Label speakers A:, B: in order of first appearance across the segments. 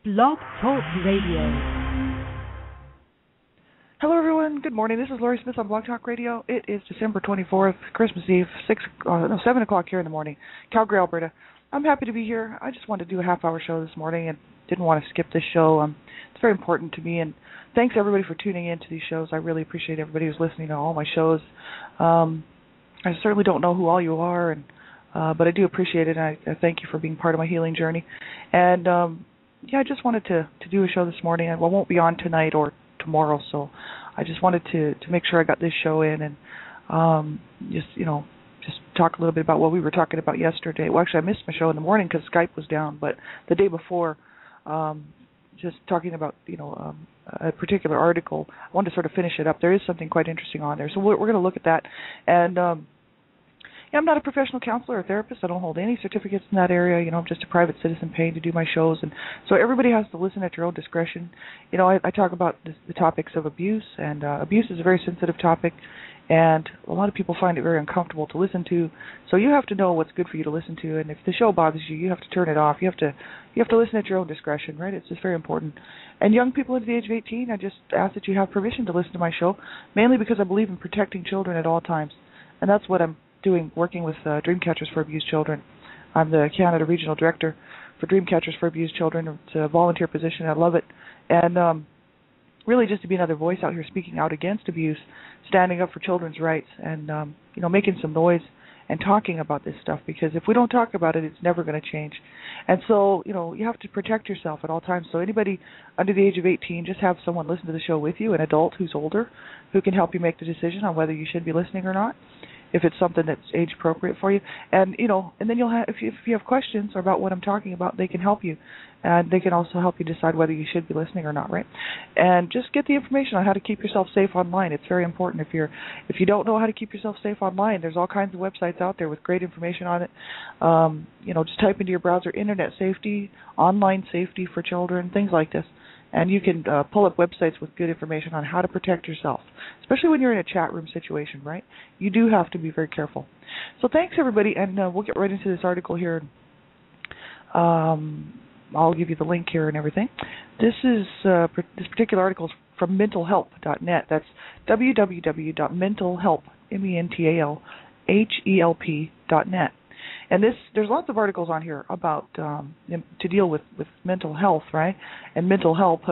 A: Blog Talk Radio.
B: Hello, everyone. Good morning. This is Lori Smith on Blog Talk Radio. It is December 24th, Christmas Eve, 7 o'clock here in the morning, Calgary, Alberta. I'm happy to be here. I just wanted to do a half-hour show this morning and didn't want to skip this show. It's very important to me, and thanks, everybody, for tuning in to these shows. I really appreciate everybody who's listening to all my shows. I certainly don't know who all you are, but I do appreciate it, and I thank you for being part of my healing journey. And, I just wanted to do a show this morning. I won't be on tonight or tomorrow, so I just wanted to make sure I got this show in and just talk a little bit about what we were talking about yesterday. Well, actually, I missed my show in the morning because Skype was down, but the day before, just talking about a particular article. I wanted to sort of finish it up. There is something quite interesting on there, so we're going to look at that. And I'm not a professional counselor or therapist. I don't hold any certificates in that area. I'm just a private citizen paying to do my shows. And so everybody has to listen at your own discretion. I talk about the topics of abuse, and abuse is a very sensitive topic, and a lot of people find it very uncomfortable to listen to. So you have to know what's good for you to listen to, and if the show bothers you, you have to turn it off. You have to listen at your own discretion, right? It's just very important. And young people under the age of 18, I just ask that you have permission to listen to my show, mainly because I believe in protecting children at all times. And that's what I'm doing, working with Dreamcatchers for Abused Children. I'm the Canada Regional Director for Dreamcatchers for Abused Children. It's a volunteer position. I love it. And really just to be another voice out here speaking out against abuse, standing up for children's rights, and making some noise and talking about this stuff, because if we don't talk about it, it's never going to change. And so, you have to protect yourself at all times. So anybody under the age of 18, just have someone listen to the show with you, an adult who's older, who can help you make the decision on whether you should be listening or not, if it's something that's age appropriate for you. And and then you'll have, if you have questions about what I'm talking about, they can help you, and they can also help you decide whether you should be listening or not, right? And just get the information on how to keep yourself safe online. It's very important. If you don't know how to keep yourself safe online, there's all kinds of websites out there with great information on it. Just type into your browser internet safety, online safety for children, things like this. And you can pull up websites with good information on how to protect yourself, especially when you're in a chat room situation, right? You do have to be very careful. So thanks, everybody, and we'll get right into this article here. I'll give you the link here and everything. This this particular article is from mentalhelp.net. That's www.mentalhelp, mentalhelp.net. And there's lots of articles on here about to deal with mental health, right, and mental help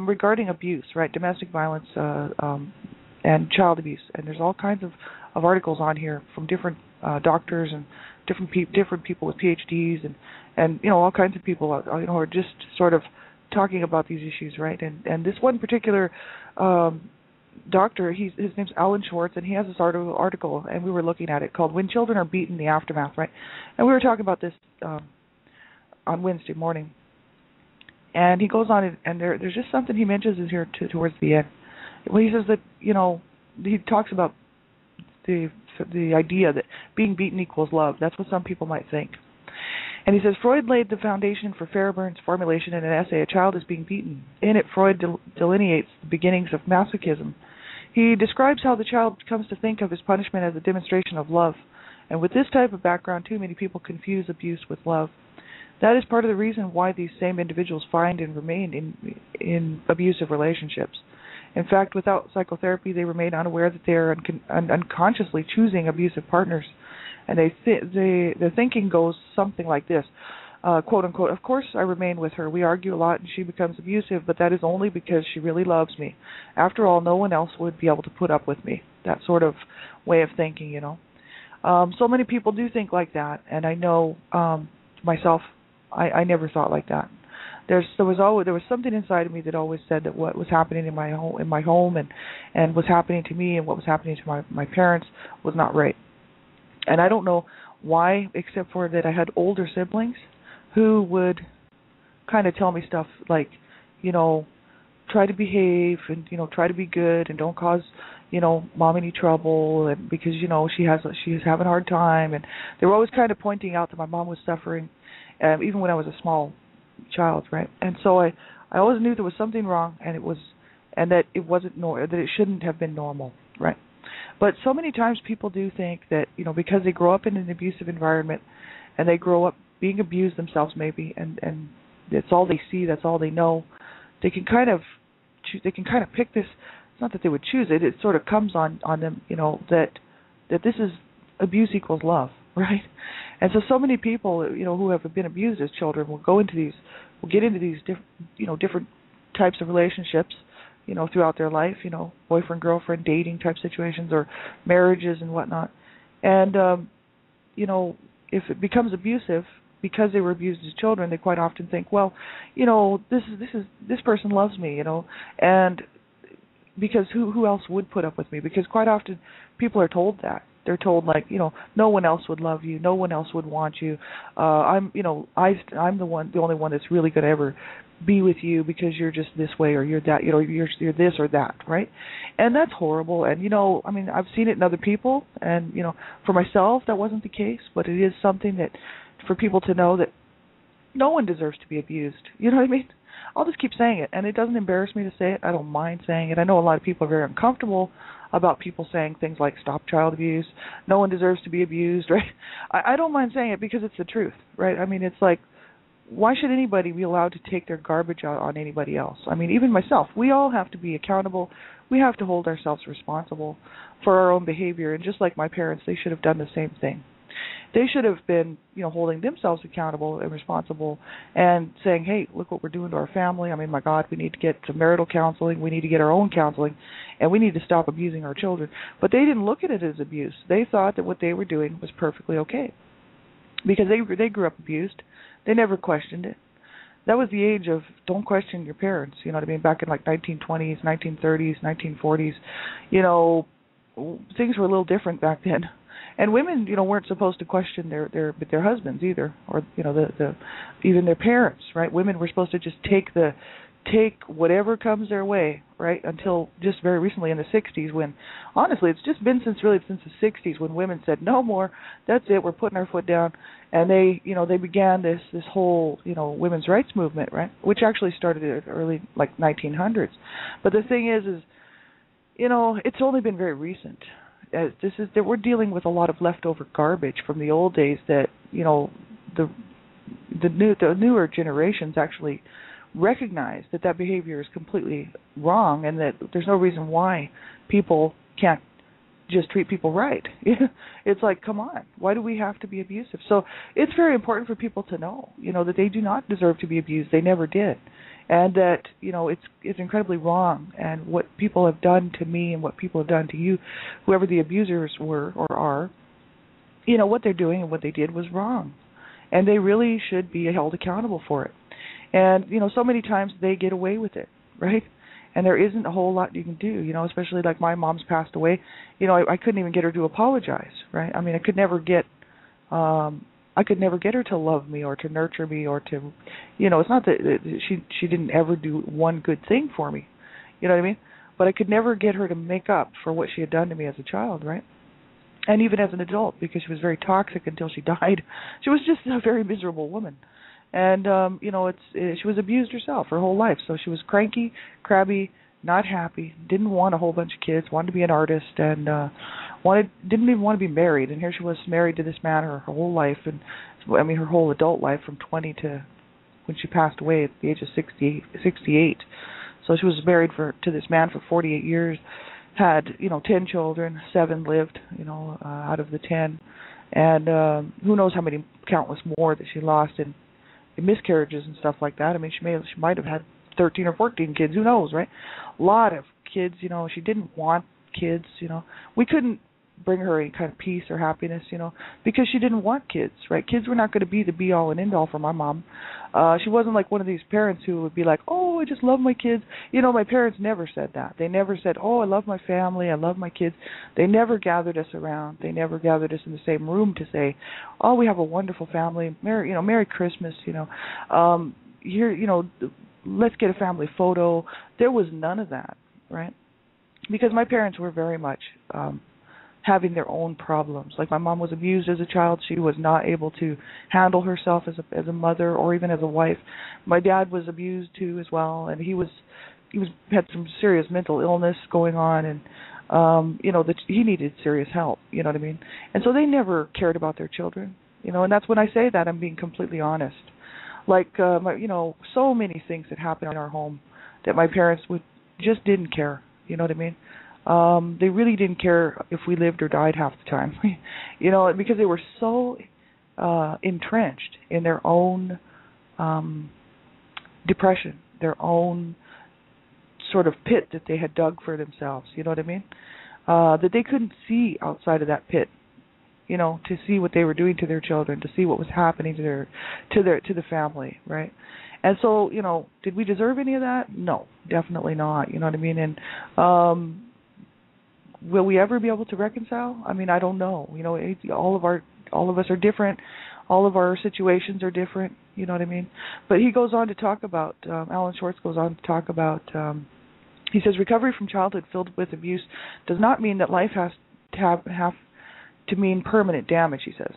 B: regarding abuse, right, domestic violence and child abuse. And there's all kinds of articles on here from different doctors and different people with PhDs and all kinds of people who are just sort of talking about these issues, right. And this one particular doctor, his name's Alan Schwartz, and he has this article, and we were looking at it, called "When Children Are Beaten: The Aftermath," right? And we were talking about this on Wednesday morning. And he goes on, and there's just something he mentions in here towards the end. Well, he says that he talks about the idea that being beaten equals love. That's what some people might think. And he says, Freud laid the foundation for Fairbairn's formulation in an essay, "A Child is Being Beaten." In it, Freud delineates the beginnings of masochism. He describes how the child comes to think of his punishment as a demonstration of love. And with this type of background, too many people confuse abuse with love. That is part of the reason why these same individuals find and remain in abusive relationships. In fact, without psychotherapy, they remain unaware that they are unconsciously choosing abusive partners. And the thinking goes something like this, quote unquote, "Of course I remain with her. We argue a lot and she becomes abusive, but that is only because she really loves me. After all, no one else would be able to put up with me." That sort of way of thinking, So many people do think like that, and I know myself, I never thought like that. There was something inside of me that always said that what was happening in my home and was happening to me and what was happening to my parents was not right. And I don't know why, except for that I had older siblings who would kind of tell me stuff like, try to behave and, try to be good and don't cause, mom any trouble, and because, she's having a hard time. And they were always kind of pointing out that my mom was suffering, even when I was a small child, right? And so I always knew there was something wrong, and that it wasn't that it shouldn't have been normal, right? But so many times people do think that, because they grow up in an abusive environment and they grow up being abused themselves maybe and It's all they see. That's all they know. They can kind of pick this. It's not that they would choose it. It sort of comes on them, that this is abuse equals love, right? And so many people, who have been abused as children will get into these different types of relationships, throughout their life, boyfriend, girlfriend, dating type situations or marriages and whatnot. And, if it becomes abusive because they were abused as children, they quite often think, well, this person loves me, and because who else would put up with me? Because quite often people are told that. They're told no one else would love you, no one else would want you. I'm the only one that's really going to ever be with you because you're just this way or you're that, you're this or that, right? And that's horrible. And I've seen it in other people, and for myself that wasn't the case, but it is something that for people to know that no one deserves to be abused. You know what I mean? I'll just keep saying it, and it doesn't embarrass me to say it. I don't mind saying it. I know a lot of people are very uncomfortable about people saying things like stop child abuse, no one deserves to be abused, right? I don't mind saying it because it's the truth, right? I mean, it's like, why should anybody be allowed to take their garbage out on anybody else? I mean, even myself, we all have to be accountable. We have to hold ourselves responsible for our own behavior, and just like my parents, they should have done the same thing. They should have been, holding themselves accountable and responsible and saying, hey, look what we're doing to our family. I mean, my God, we need to get some marital counseling. We need to get our own counseling, and we need to stop abusing our children. But they didn't look at it as abuse. They thought that what they were doing was perfectly okay because they grew up abused. They never questioned it. That was the age of don't question your parents, you know what I mean, back in like 1920s, 1930s, 1940s. Things were a little different back then. And women, weren't supposed to question their husbands either, or the even their parents, right? Women were supposed to just take whatever comes their way, right? Until just very recently in the 60s, when honestly it's just been since the 60s when women said no more. That's it. We're putting our foot down, and they began this whole women's rights movement, right? Which actually started in the early 1900s. But the thing is it's only been very recent. That we're dealing with a lot of leftover garbage from the old days that the newer generations actually recognize that behavior is completely wrong, and that there's no reason why people can't just treat people right. It's like, come on, why do we have to be abusive? So it's very important for people to know, that they do not deserve to be abused. They never did. And that, it's incredibly wrong. And what people have done to me and what people have done to you, whoever the abusers were or are, what they're doing and what they did was wrong. And they really should be held accountable for it. And, so many times they get away with it, right? And there isn't a whole lot you can do, especially like my mom's passed away. I couldn't even get her to apologize, right? I mean, I could never get her to love me or to nurture me or to, it's not that she didn't ever do one good thing for me, you know what I mean? But I could never get her to make up for what she had done to me as a child, right? And even as an adult, because she was very toxic until she died. She was just a very miserable woman. And, she was abused herself her whole life. So she was cranky, crabby, not happy, didn't want a whole bunch of kids, wanted to be an artist, and didn't even want to be married. And here she was married to this man her whole life, and her whole adult life from 20 to when she passed away at the age of 68. So she was married to this man for 48 years, had 10 children, 7 lived out of the 10, and who knows how many countless more that she lost in miscarriages and stuff like that. I mean, she might have had 13 or 14 kids, who knows, right? A lot of kids, she didn't want kids, We couldn't bring her any kind of peace or happiness, because she didn't want kids, right? Kids were not going to be the be-all and end-all for my mom. She wasn't like one of these parents who would be like, oh, I just love my kids. My parents never said that. They never said, oh, I love my family, I love my kids. They never gathered us around. They never gathered us in the same room to say, oh, we have a wonderful family, Merry Christmas, here, let's get a family photo. There was none of that, right? Because my parents were very much having their own problems. Like my mom was abused as a child. She was not able to handle herself as a mother or even as a wife. My dad was abused too as well, and he had some serious mental illness going on, and that he needed serious help. You know what I mean? And so they never cared about their children. And that's when I say that I'm being completely honest. Like, so many things that happened in our home that my parents would just didn't care. You know what I mean? They really didn't care if we lived or died half the time. Because they were so entrenched in their own depression, their own sort of pit that they had dug for themselves. You know what I mean? That they couldn't see outside of that pit. To see what they were doing to their children, to see what was happening to the family, right? And so, did we deserve any of that? No, definitely not. You know what I mean? And will we ever be able to reconcile? I mean, I don't know. All of us are different. All of our situations are different. You know what I mean? But he goes on to talk about, Alan Schwartz goes on to talk about, he says, recovery from childhood filled with abuse does not mean that life has to have to mean permanent damage, he says.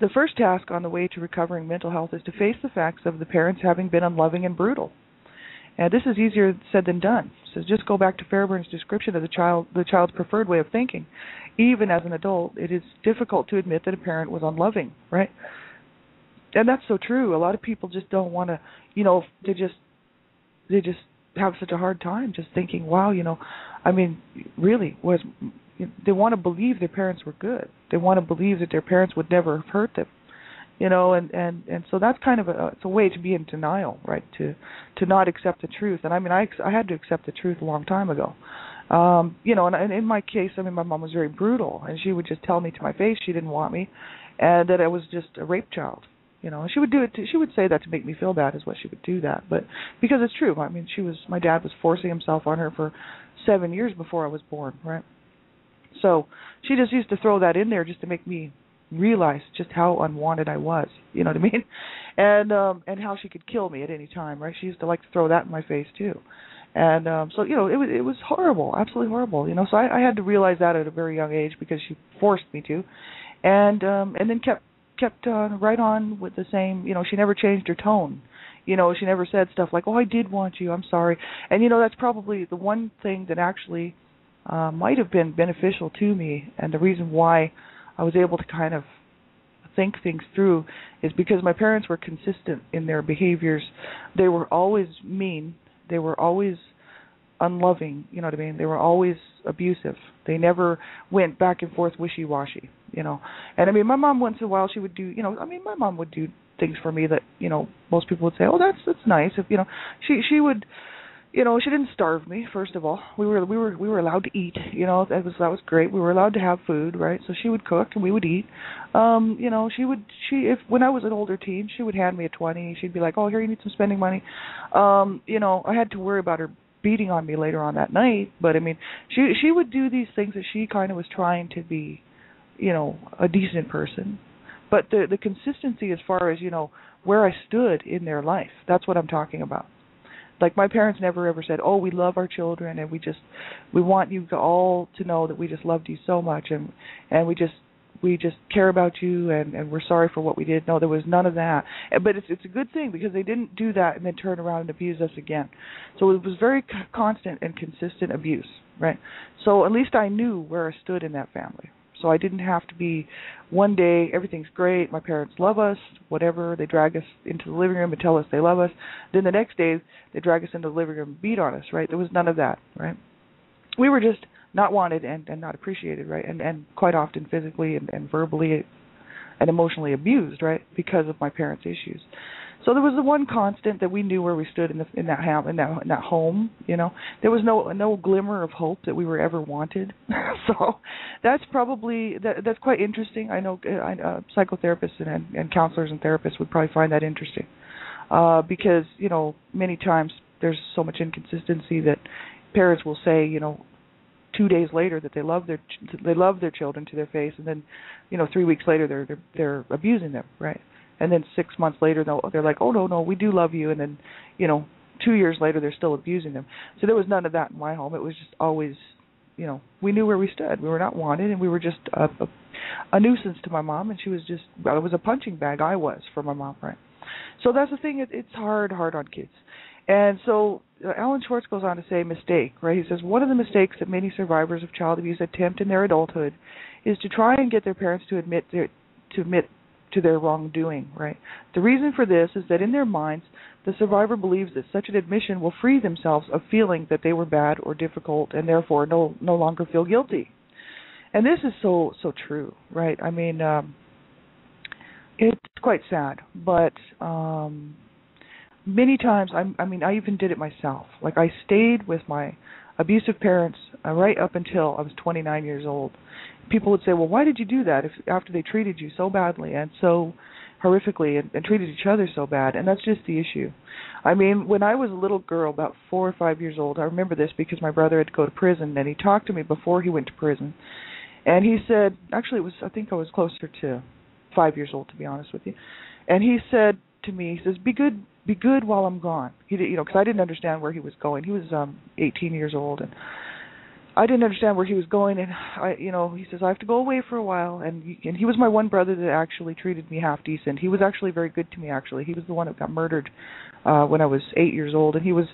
B: The first task on the way to recovering mental health is to face the facts of the parents having been unloving and brutal. And this is easier said than done. So just go back to Fairbairn's description of the child's preferred way of thinking. Even as an adult, it is difficult to admit that a parent was unloving, right? And that's so true. A lot of people just don't want to, they just have such a hard time just thinking, wow, really they want to believe their parents were good. They want to believe that their parents would never have hurt them, and so that's kind of it's a way to be in denial, right? To not accept the truth. And I had to accept the truth a long time ago, and in my case, my mom was very brutal, and she would just tell me to my face she didn't want me, and that I was just a rape child. And she would do it. She would say that to make me feel bad, is what she would do that. But because it's true. My dad was forcing himself on her for 7 years before I was born, right? So she just used to throw that in there just to make me realize just how unwanted I was. You know what I mean? And how she could kill me at any time, right? She used to like to throw that in my face too. And so it was horrible, absolutely horrible. So I had to realize that at a very young age because she forced me to, and then kept right on with the same. She never changed her tone. She never said stuff like, "Oh, I did want you. I'm sorry." And that's probably the one thing that actually might have been beneficial to me, and the reason why I was able to kind of think things through is because my parents were consistent in their behaviors. They were always mean. They were always unloving, you know what I mean? They were always abusive. They never went back and forth wishy-washy, And my mom once in a while she would do, my mom would do things for me that, most people would say, "Oh, that's nice." If she would, she didn't starve me. First of all, we were allowed to eat. That was great. We were allowed to have food, right? So she would cook and we would eat. If when I was an older teen, she would hand me a 20. She'd be like, "Oh, here, you need some spending money." I had to worry about her beating on me later on that night, but she would do these things that she kind of was trying to be, a decent person. But the consistency as far as where I stood in their life, that's what I'm talking about. Like my parents never ever said, "Oh, we love our children and we want you all to know that we just loved you so much and we just care about you and we're sorry for what we did." No, there was none of that. But it's a good thing because they didn't do that and then turn around and abuse us again. So it was very constant and consistent abuse, right? So at least I knew where I stood in that family. So I didn't have to be one day, everything's great, my parents love us, whatever, they drag us into the living room and tell us they love us. Then the next day, they drag us into the living room and beat on us, right? There was none of that, right? We were just not wanted and not appreciated, right? And quite often physically and verbally and emotionally abused, right? Because of my parents' issues. So there was the one constant that we knew where we stood in that home. There was no glimmer of hope that we were ever wanted. So that's probably that's quite interesting. I know psychotherapists and counselors and therapists would probably find that interesting because many times there's so much inconsistency that parents will say 2 days later that they love their children to their face, and then 3 weeks later they're abusing them, right? And then 6 months later, they're like, "Oh, no, we do love you." And then, 2 years later, they're still abusing them. So there was none of that in my home. It was just always, we knew where we stood. We were not wanted, and we were just a nuisance to my mom. And she was just, it was a punching bag I was for my mom, right? So that's the thing. It's hard on kids. And so Alan Schwartz goes on to say mistake, right? He says, one of the mistakes that many survivors of child abuse attempt in their adulthood is to try and get their parents to admit to their wrongdoing, right? The reason for this is that in their minds, the survivor believes that such an admission will free themselves of feeling that they were bad or difficult and therefore no longer feel guilty. And this is so true, right? I mean, it's quite sad, but many times, I even did it myself. Like, I stayed with my abusive parents right up until I was 29 years old. People would say, well, why did you do that after they treated you so badly and so horrifically and treated each other so bad? And that's just the issue. I mean, when I was a little girl, about 4 or 5 years old, I remember this because my brother had to go to prison, and he talked to me before he went to prison. And he said, actually, I think I was closer to 5 years old, to be honest with you. And he said to me, he says, be good while I'm gone. He did, because I didn't understand where he was going. He was 18 years old, and I didn't understand where he was going. And he says, I have to go away for a while. And he was my one brother that actually treated me half decent. He was actually very good to me. Actually, he was the one that got murdered when I was 8 years old, and he was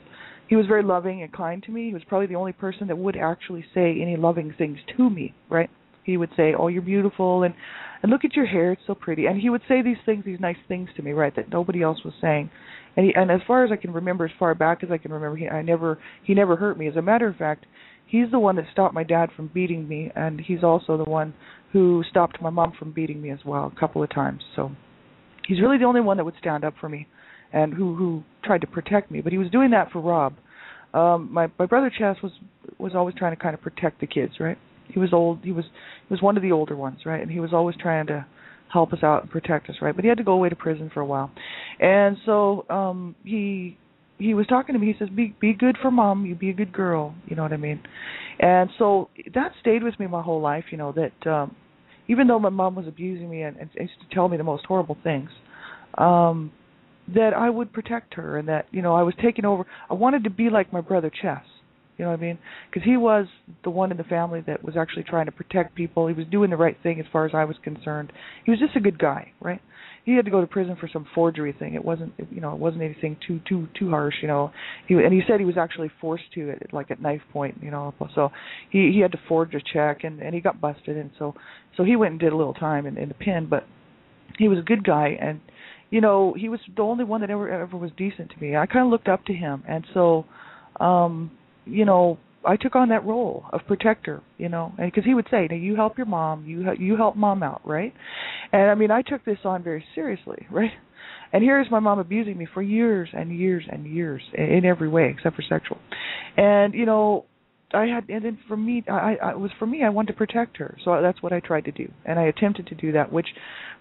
B: very loving and kind to me. He was probably the only person that would actually say any loving things to me, right? He would say, oh, you're beautiful, and look at your hair, it's so pretty. And he would say these things, these nice things to me, right, that nobody else was saying. And as far as I can remember, as far back as I can remember, he never hurt me. As a matter of fact, he's the one that stopped my dad from beating me, and he's also the one who stopped my mom from beating me as well a couple of times. So he's really the only one that would stand up for me and who tried to protect me. But he was doing that for Rob. My brother Chess was always trying to kind of protect the kids, right? He was old. He was one of the older ones, right? And he was always trying to help us out and protect us, right? But he had to go away to prison for a while. And so he was talking to me. He says, be good for Mom. You be a good girl. You know what I mean? And so that stayed with me my whole life, that even though my mom was abusing me and used to tell me the most horrible things, that I would protect her, and that, I was taking over. I wanted to be like my brother Chess. You know what I mean? Because he was the one in the family that was actually trying to protect people. He was doing the right thing as far as I was concerned. He was just a good guy, right? He had to go to prison for some forgery thing. It wasn't anything too harsh, He said he was actually forced to it, like at knife point, So he had to forge a check, and he got busted, and so he went and did a little time in the pen. But he was a good guy, and he was the only one that ever was decent to me. I kind of looked up to him, and so. I took on that role of protector, and because he would say, "Now you help your mom, you help Mom out, right?" And I mean, I took this on very seriously, right? And here's my mom abusing me for years and years and years in every way except for sexual, and then for me, I wanted to protect her, so that's what I tried to do, and I attempted to do that, which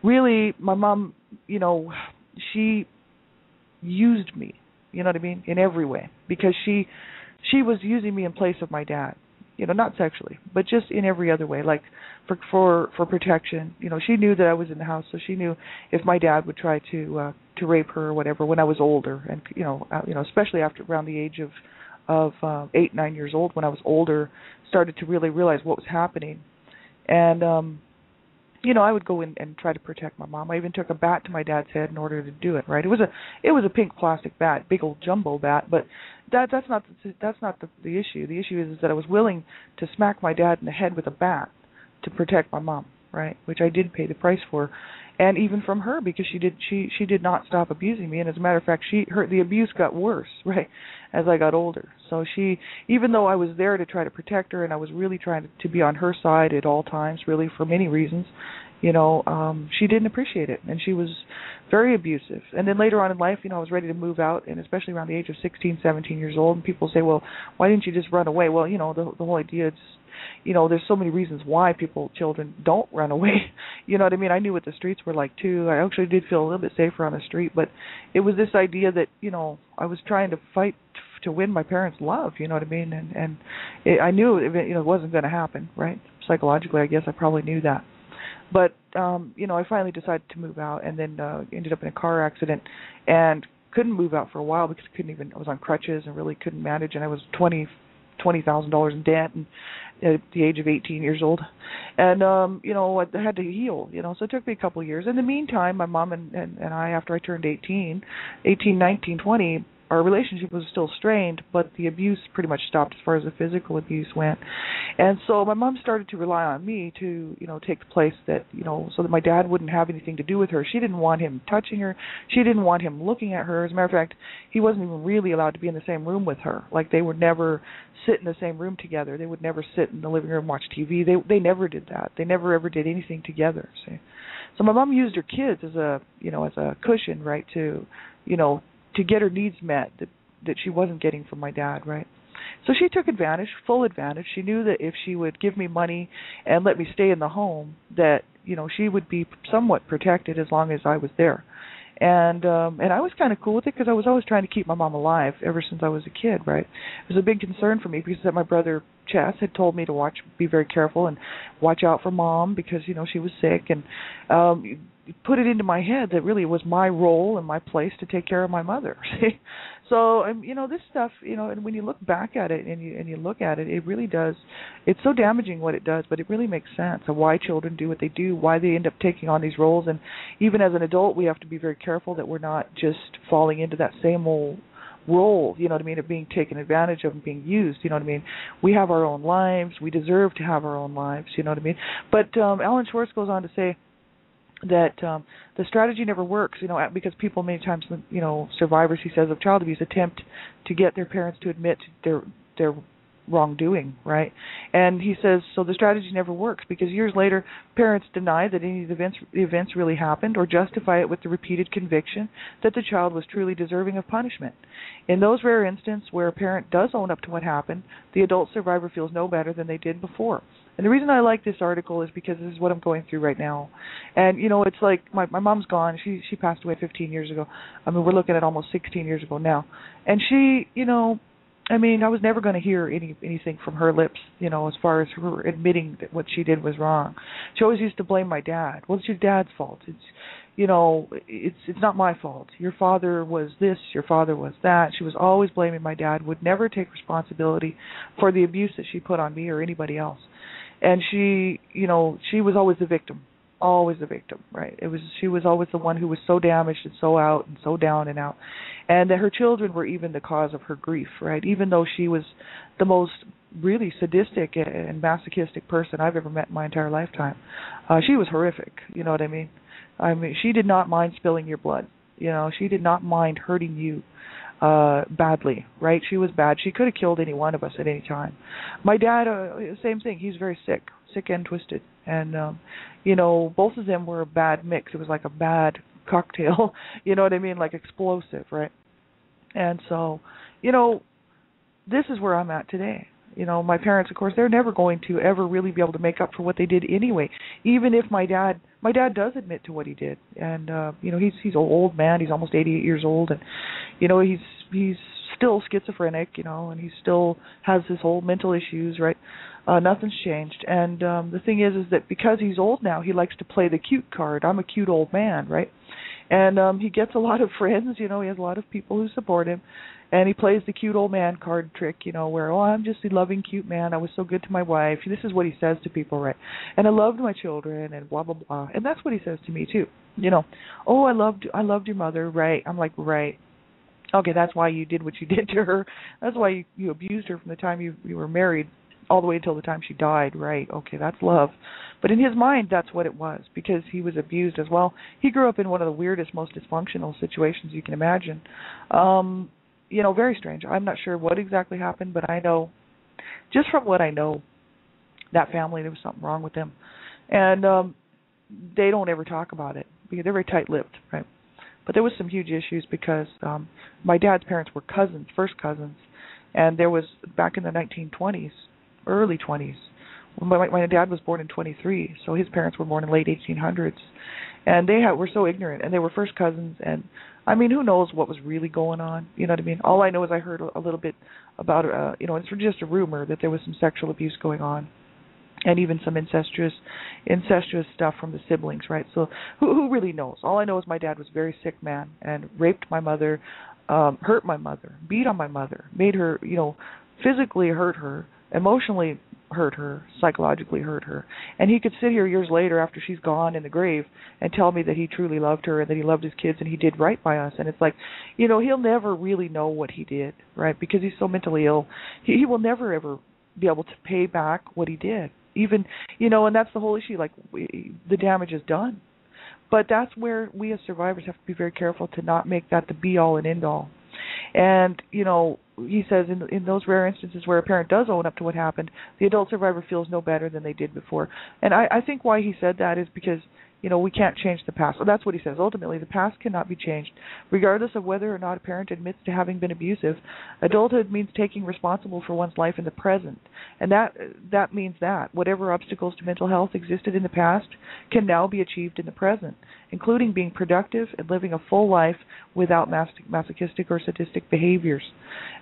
B: really my mom, she used me, you know what I mean, in every way, because she was using me in place of my dad, not sexually, but just in every other way, like for protection. She knew that I was in the house, so she knew if my dad would try to rape her or whatever when I was older, and especially after around the age of 8, 9 years old, when I was older, started to really realize what was happening, and I would go in and try to protect my mom. I even took a bat to my dad's head in order to do it. Right? It was a pink plastic bat, big old jumbo bat. But that's not the issue. The issue is that I was willing to smack my dad in the head with a bat to protect my mom. Right? Which I did pay the price for, and even from her, because she did not stop abusing me. And as a matter of fact, the abuse got worse. Right? As I got older. So even though I was there to try to protect her, and I was really trying to be on her side at all times, really for many reasons, she didn't appreciate it, and she was very abusive. And then later on in life, I was ready to move out, and especially around the age of 16, 17 years old, and people say, well, why didn't you just run away? Well, the whole idea is, there's so many reasons why children don't run away. You know what I mean? I knew what the streets were like too. I actually did feel a little bit safer on the street, but it was this idea that, I was trying to fight to win my parents' love, you know what I mean? And I knew it wasn't going to happen, right? Psychologically, I guess I probably knew that. But I finally decided to move out, and then ended up in a car accident and couldn't move out for a while because I was on crutches and really couldn't manage, and I was $20,000 in debt, and at the age of 18 years old, and I had to heal, so it took me a couple of years. In the meantime, my mom and I, after I turned 18, 19, 20, our relationship was still strained, but the abuse pretty much stopped as far as the physical abuse went. And so my mom started to rely on me to, take the place that, so that my dad wouldn't have anything to do with her. She didn't want him touching her. She didn't want him looking at her. As a matter of fact, he wasn't even really allowed to be in the same room with her. Like, they would never sit in the same room together. They would never sit in the living room and watch TV. They never did that. They never ever did anything together. See? So my mom used her kids as a cushion, right, to get her needs met that she wasn't getting from my dad, right? So she took advantage, full advantage. She knew that if she would give me money and let me stay in the home, that, she would be somewhat protected as long as I was there. And I was kind of cool with it because I was always trying to keep my mom alive ever since I was a kid, right? It was a big concern for me because my brother Chess had told me to be very careful and watch out for Mom because, she was sick, and put it into my head that really it was my role and my place to take care of my mother. So, this stuff, and when you look back at it and you look at it, it really does, it's so damaging what it does, but it really makes sense of why children do what they do, why they end up taking on these roles. And even as an adult, we have to be very careful that we're not just falling into that same old role, of being taken advantage of and being used, We have our own lives. We deserve to have our own lives, But Alan Schwartz goes on to say that the strategy never works, because people many times, survivors, he says, of child abuse attempt to get their parents to admit their wrongdoing, right? And he says, so the strategy never works because years later, parents deny that any of the events really happened or justify it with the repeated conviction that the child was truly deserving of punishment. In those rare instances where a parent does own up to what happened, the adult survivor feels no better than they did before. And the reason I like this article is because this is what I'm going through right now. And, it's like my mom's gone. She passed away 15 years ago. We're looking at almost 16 years ago now. And she, I was never going to hear anything from her lips, as far as her admitting that what she did was wrong. She always used to blame my dad. Well, it's your dad's fault. It's not my fault. Your father was this, your father was that. She was always blaming my dad, would never take responsibility for the abuse that she put on me or anybody else. And she was always the victim. Always the victim, right? She was always the one who was so damaged and so out and so down and out, and that her children were even the cause of her grief, right? Even though she was the most really sadistic and masochistic person I've ever met in my entire lifetime, she was horrific. You know what I mean? She did not mind spilling your blood. She did not mind hurting you badly, right? She was bad. She could have killed any one of us at any time. My dad, same thing. He was very sick and twisted. And, both of them were a bad mix. It was like a bad cocktail, you know what I mean? Like explosive, right? And so, this is where I'm at today. My parents, of course, they're never going to ever really be able to make up for what they did anyway. Even if my dad does admit to what he did. And, he's an old man. He's almost 88 years old. And, he's still schizophrenic, and he still has his whole mental issues, right? Nothing's changed. And the thing is that because he's old now, he likes to play the cute card. I'm a cute old man, right? And he gets a lot of friends, he has a lot of people who support him. And he plays the cute old man card trick, where, I'm just a loving, cute man. I was so good to my wife. This is what he says to people, right? And I loved my children and blah, blah, blah. And that's what he says to me, too. I loved your mother, right? I'm like, right. Okay, that's why you did what you did to her. That's why you abused her from the time you were married all the way until the time she died, right? Okay, that's love. But in his mind, that's what it was, because he was abused as well. He grew up in one of the weirdest, most dysfunctional situations you can imagine. Very strange. I'm not sure what exactly happened, but I know, just from what I know, that family, there was something wrong with them. And they don't ever talk about it, because they're very tight-lipped, right? But there was some huge issues because my dad's parents were cousins, first cousins, and there was, back in the 1920s, early 20s, my dad was born in 23, so his parents were born in late 1800s, and they were so ignorant, and they were first cousins, and who knows what was really going on, you know what I mean? All I know is I heard a little bit about, it's just a rumor that there was some sexual abuse going on, and even some incestuous stuff from the siblings, right? So who really knows? All I know is my dad was a very sick man and raped my mother, hurt my mother, beat on my mother, made her, physically hurt her, emotionally hurt her, psychologically hurt her. And he could sit here years later after she's gone in the grave and tell me that he truly loved her and that he loved his kids and he did right by us. And it's like, he'll never really know what he did, right? Because he's so mentally ill. He will never, ever be able to pay back what he did. Even, and that's the whole issue. Like, the damage is done. But that's where we as survivors have to be very careful to not make that the be-all and end-all. And, he says in those rare instances where a parent does own up to what happened, the adult survivor feels no better than they did before. And I think why he said that is because, we can't change the past. So that's what he says. Ultimately, the past cannot be changed. Regardless of whether or not a parent admits to having been abusive, adulthood means taking responsible for one's life in the present. And that means that whatever obstacles to mental health existed in the past can now be achieved in the present, including being productive and living a full life without masochistic or sadistic behaviors.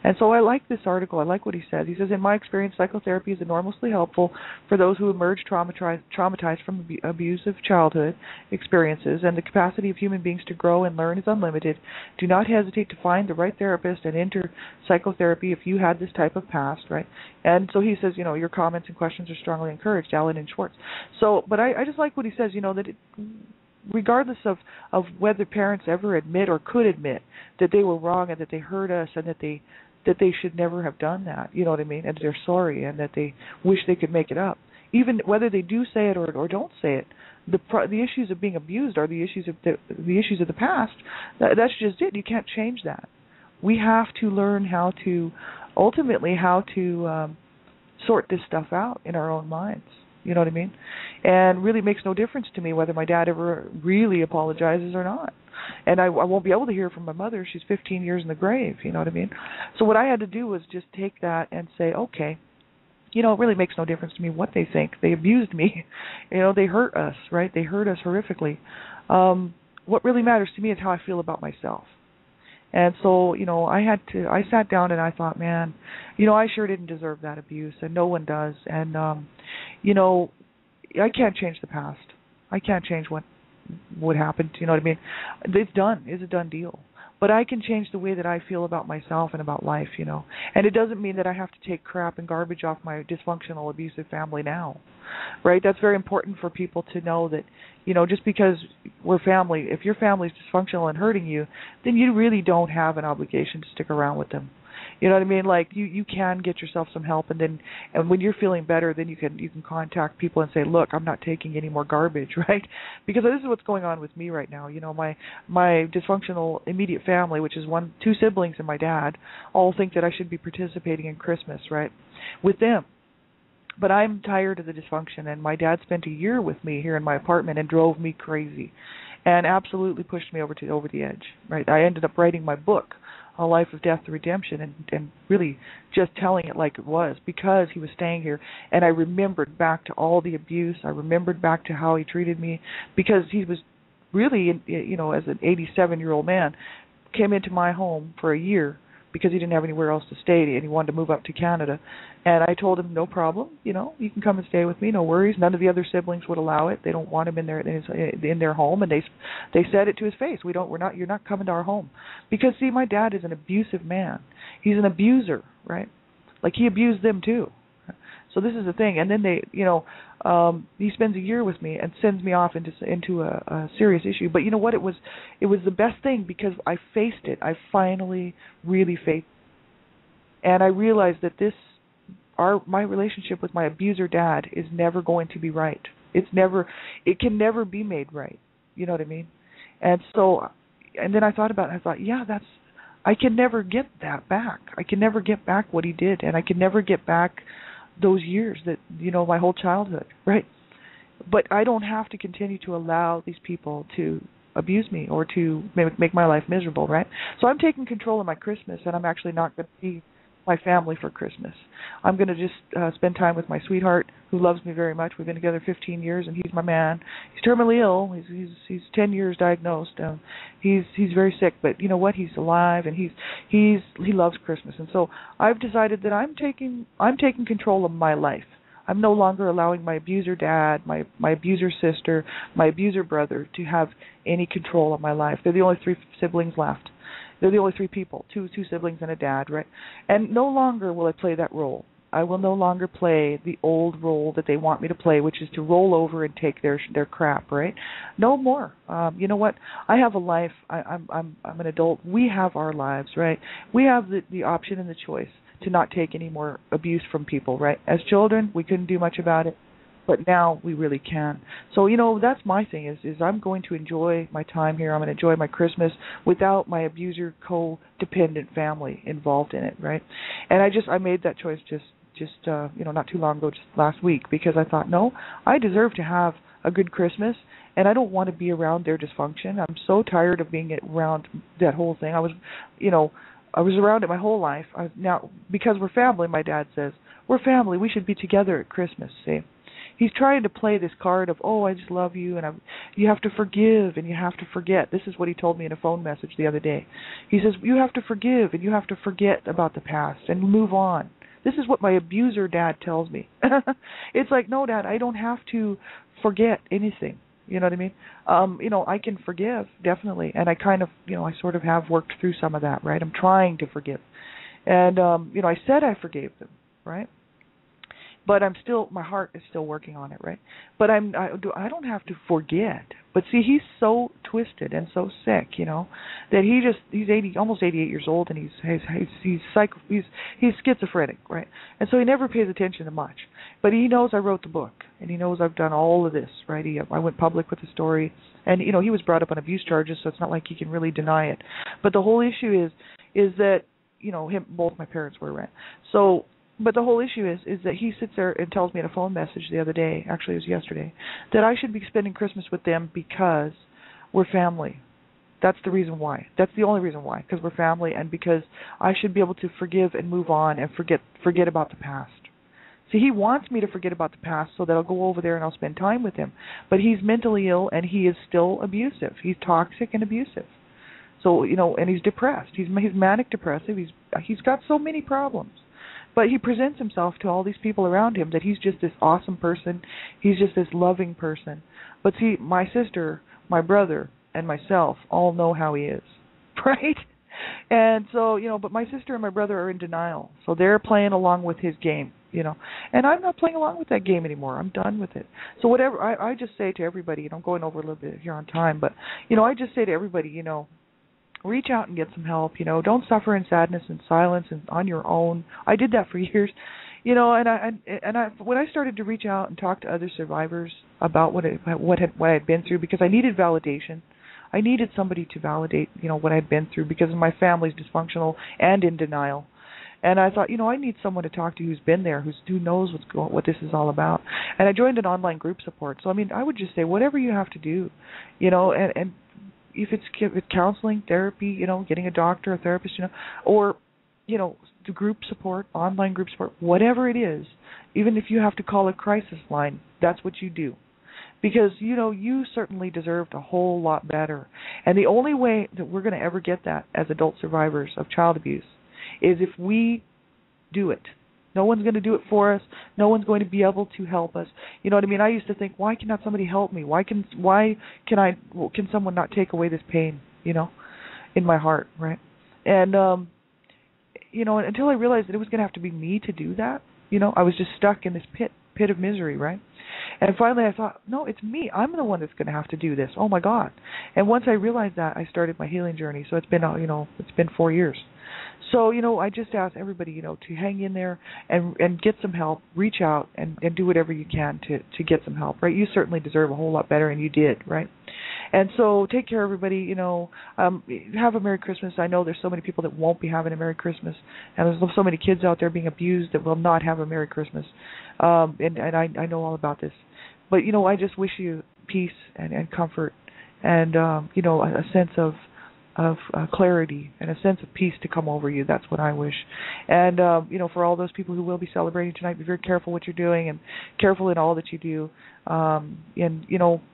B: And so I like this article. I like what he says. He says, in my experience, psychotherapy is enormously helpful for those who emerge traumatized from abusive childhood experiences, and the capacity of human beings to grow and learn is unlimited. Do not hesitate to find the right therapist and enter psychotherapy if you had this type of past, right? And so he says, your comments and questions are strongly encouraged, Alan and Schwartz. So, but I just like what he says, that regardless of whether parents ever admit or could admit that they were wrong and that they hurt us and that they should never have done that, you know what I mean, and they're sorry and that they wish they could make it up. Even whether they do say it or don't say it, the issues of being abused are the issues of the past. That's just it. You can't change that. We have to learn how to sort this stuff out in our own minds. You know what I mean? And really makes no difference to me whether my dad ever really apologizes or not. And I won't be able to hear from my mother. She's 15 years in the grave. You know what I mean? So what I had to do was just take that and say, okay, it really makes no difference to me what they think. They abused me. They hurt us, right? They hurt us horrifically. What really matters to me is how I feel about myself. And so, I sat down and I thought, man, I sure didn't deserve that abuse, and no one does. And, I can't change the past. I can't change what happened, you know what I mean? It's done. It's a done deal. But I can change the way that I feel about myself and about life, And it doesn't mean that I have to take crap and garbage off my dysfunctional, abusive family now, right? That's very important for people to know that, just because we're family, if your family's dysfunctional and hurting you, then you really don't have an obligation to stick around with them. You know what I mean? Like you can get yourself some help, and when you're feeling better, then you can contact people and say, look, I'm not taking any more garbage, right? Because this is what's going on with me right now. My dysfunctional immediate family, which is two siblings and my dad, all think that I should be participating in Christmas, right, with them. But I'm tired of the dysfunction, and my dad spent a year with me here in my apartment and drove me crazy, and absolutely pushed me over the edge, right? I ended up writing my book, A Life of Death to Redemption, and really just telling it like it was, because he was staying here. And I remembered back to all the abuse. I remembered back to how he treated me, because he was really, as an 87-year-old man, came into my home for a year because he didn't have anywhere else to stay, and he wanted to move up to Canada. And I told him, no problem, you can come and stay with me, no worries. None of the other siblings would allow it. They don't want him in their home, and they said it to his face. You're not coming to our home. Because see, my dad is an abusive man. He's an abuser, right? Like, he abused them too. So this is the thing. And then he spends a year with me and sends me off into a serious issue. But you know what? It was the best thing, because I faced it. I finally really faced it. And I realized that my relationship with my abuser dad is never going to be right. It can never be made right. You know what I mean? And then I thought about it. I thought, yeah, I can never get that back. I can never get back what he did, and I can never get back those years that, my whole childhood, right? But I don't have to continue to allow these people to abuse me or to make my life miserable, right? So I'm taking control of my Christmas, and I'm actually not going to see my family for Christmas. I'm going to just spend time with my sweetheart, who loves me very much. We've been together 15 years, and he's my man. He's terminally ill. He's 10 years diagnosed. He's very sick, but you know what? He's alive, and he loves Christmas. And so I've decided that I'm taking control of my life. I'm no longer allowing my abuser dad, my abuser sister, my abuser brother to have any control of my life. They're the only 3 siblings left. They're the only 3 people, two siblings and a dad, right? And no longer will I play that role. I will no longer play the old role that they want me to play, which is to roll over and take their crap, right? No more. You know what? I have a life. I'm an adult. We have our lives, right? We have the option and the choice to not take any more abuse from people, right? As children, we couldn't do much about it, but now we really can. So, that's my thing is I'm going to enjoy my time here. I'm going to enjoy my Christmas without my abuser codependent family involved in it, right? And I made that choice just not too long ago, just last week, because I thought, no, I deserve to have a good Christmas, and I don't want to be around their dysfunction. I'm so tired of being around that whole thing. I was around it my whole life. Now, because we're family, my dad says, we're family, we should be together at Christmas, see? He's trying to play this card of, oh, I just love you, and you have to forgive and you have to forget. This is what he told me in a phone message the other day. He says, you have to forgive and you have to forget about the past and move on. This is what my abuser dad tells me. It's like, no, Dad, I don't have to forget anything. You know what I mean? I can forgive, definitely. And I kind of, I sort of have worked through some of that, right? I'm trying to forgive. And, I said I forgave them, right? But my heart is still working on it, right? But I don't have to forget. But see, he's so twisted and so sick, that he's 80, almost 88 years old, and he's schizophrenic, right? And so he never pays attention to much. But he knows I wrote the book, and he knows I've done all of this, right? I went public with the story, and he was brought up on abuse charges, so it's not like he can really deny it. But the whole issue is that both my parents were, right? So. But the whole issue is that he sits there and tells me in a phone message the other day, actually it was yesterday, that I should be spending Christmas with them because we're family. That's the reason why. That's the only reason why, because we're family and because I should be able to forgive and move on and forget about the past. See, he wants me to forget about the past so that I'll go over there and I'll spend time with him. But he's mentally ill and he is still abusive. He's toxic and abusive. So, and he's depressed. He's manic depressive. He's got so many problems. But he presents himself to all these people around him that he's just this awesome person. He's just this loving person. But see, my sister, my brother, and myself all know how he is, right? And so, but my sister and my brother are in denial. So they're playing along with his game, And I'm not playing along with that game anymore. I'm done with it. So whatever, I just say to everybody, I'm going over a little bit here on time, but, I just say to everybody, reach out and get some help. Don't suffer in sadness and silence and on your own. I did that for years, and I when I started to reach out and talk to other survivors about what I had been through, because I needed validation. I needed somebody to validate, what I had been through, because my family's dysfunctional and in denial. And I thought, I need someone to talk to who's been there, who knows what this is all about. And I joined an online group support. So I would just say whatever you have to do, and if it's counseling, therapy, getting a doctor, a therapist, or, the group support, online group support, whatever it is, even if you have to call a crisis line, that's what you do. Because, you certainly deserved a whole lot better. And the only way that we're going to ever get that as adult survivors of child abuse is if we do it. No one's going to do it for us. No one's going to be able to help us. You know what I mean? I used to think, why cannot somebody help me? Can someone not take away this pain, in my heart, right? And until I realized that it was going to have to be me to do that, I was just stuck in this pit of misery, right? And finally I thought, no, it's me. I'm the one that's going to have to do this. Oh my God. And once I realized that, I started my healing journey. So it's been 4 years. So, I just ask everybody, to hang in there and get some help, reach out and do whatever you can to get some help, right? You certainly deserve a whole lot better, and you did, right? And so take care, everybody, have a Merry Christmas. I know there's so many people that won't be having a Merry Christmas, and there's so many kids out there being abused that will not have a Merry Christmas, and I know all about this. But, I just wish you peace and comfort and, a sense of clarity and a sense of peace to come over you. That's what I wish. And, for all those people who will be celebrating tonight, be very careful what you're doing and careful in all that you do. And,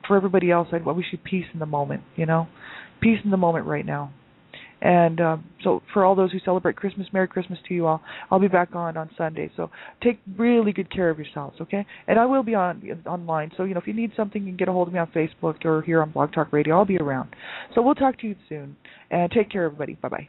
B: for everybody else, I wish you peace in the moment, peace in the moment right now. And so for all those who celebrate Christmas, Merry Christmas to you all. I'll be back on Sunday. So take really good care of yourselves, okay? And I will be online. So, if you need something, you can get a hold of me on Facebook or here on Blog Talk Radio. I'll be around. So we'll talk to you soon. And take care, everybody. Bye-bye.